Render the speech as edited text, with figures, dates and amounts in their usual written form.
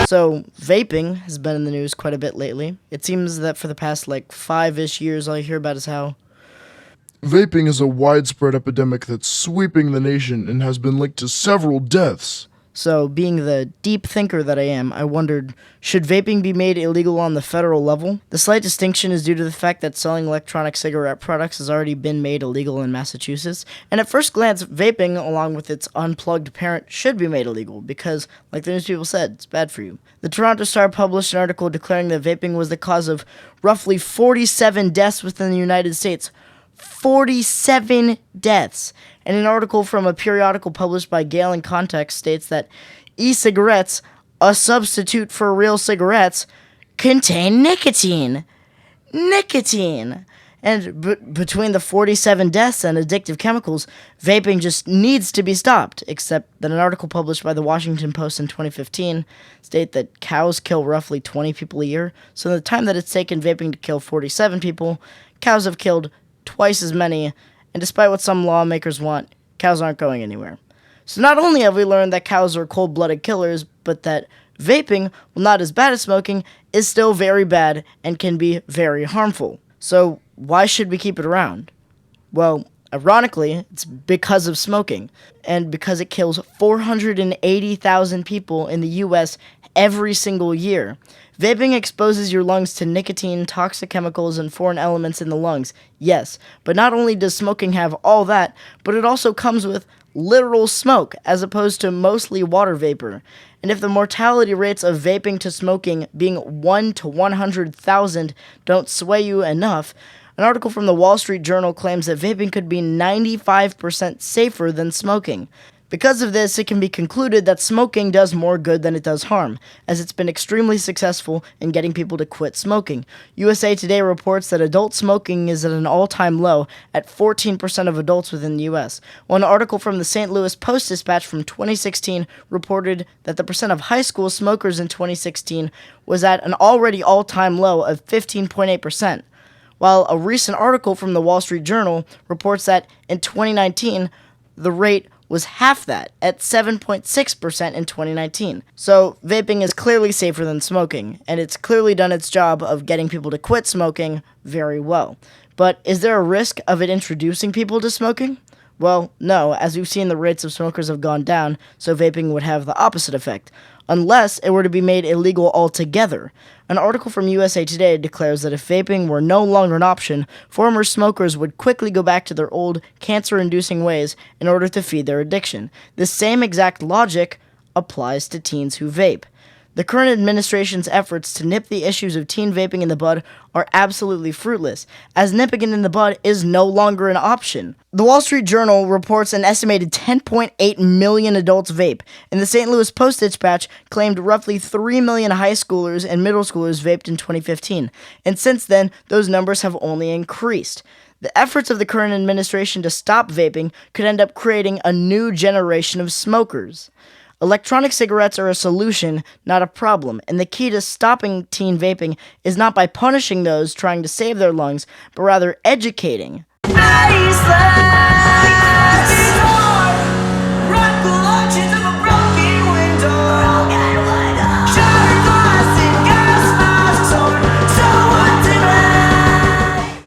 So, vaping has been in the news quite a bit lately. It seems that for the past, 5-ish years, all I hear about is how Vaping is a widespread epidemic that's sweeping the nation and has been linked to several deaths. So, being the deep thinker that I am, I wondered, should vaping be made illegal on the federal level? The slight distinction is due to the fact that selling electronic cigarette products has already been made illegal in Massachusetts, and at first glance, vaping, along with its unplugged parent, should be made illegal because, like the news people said, it's bad for you. The Toronto Star published an article declaring that vaping was the cause of roughly 47 deaths within the United States. 47 deaths. And an article from a periodical published by Gale in Context states that e-cigarettes, a substitute for real cigarettes, contain nicotine. Nicotine! And between the 47 deaths and addictive chemicals, vaping just needs to be stopped, except that an article published by the Washington Post in 2015 states that cows kill roughly 20 people a year, so in the time that it's taken vaping to kill 47 people, cows have killed twice as many, and despite what some lawmakers want, cows aren't going anywhere. So not only have we learned that cows are cold-blooded killers, but that vaping, while not as bad as smoking, is still very bad and can be very harmful. So why should we keep it around? Well, ironically, it's because of smoking, and because it kills 480,000 people in the U.S. every single year. Vaping exposes your lungs to nicotine, toxic chemicals, and foreign elements in the lungs, yes, but not only does smoking have all that, but it also comes with literal smoke, as opposed to mostly water vapor. And if the mortality rates of vaping to smoking being 1 to 100,000 don't sway you enough, an article from the Wall Street Journal claims that vaping could be 95% safer than smoking. Because of this, it can be concluded that smoking does more good than it does harm, as it's been extremely successful in getting people to quit smoking. USA Today reports that adult smoking is at an all-time low at 14% of adults within the U.S., while an article from the St. Louis Post-Dispatch from 2016 reported that the percent of high school smokers in 2016 was at an already all-time low of 15.8%, while a recent article from the Wall Street Journal reports that in 2019, the rate was half that, at 7.6% in 2019. So, vaping is clearly safer than smoking, and it's clearly done its job of getting people to quit smoking very well. But is there a risk of it introducing people to smoking? Well, no, as we've seen the rates of smokers have gone down, so vaping would have the opposite effect, unless it were to be made illegal altogether. An article from USA Today declares that if vaping were no longer an option, former smokers would quickly go back to their old cancer-inducing ways in order to feed their addiction. This same exact logic applies to teens who vape. The current administration's efforts to nip the issues of teen vaping in the bud are absolutely fruitless, as nipping it in the bud is no longer an option. The Wall Street Journal reports an estimated 10.8 million adults vape, and the St. Louis Post-Dispatch claimed roughly 3 million high schoolers and middle schoolers vaped in 2015, and since then, those numbers have only increased. The efforts of the current administration to stop vaping could end up creating a new generation of smokers. Electronic cigarettes are a solution, not a problem, and the key to stopping teen vaping is not by punishing those trying to save their lungs, but rather educating. Iceland!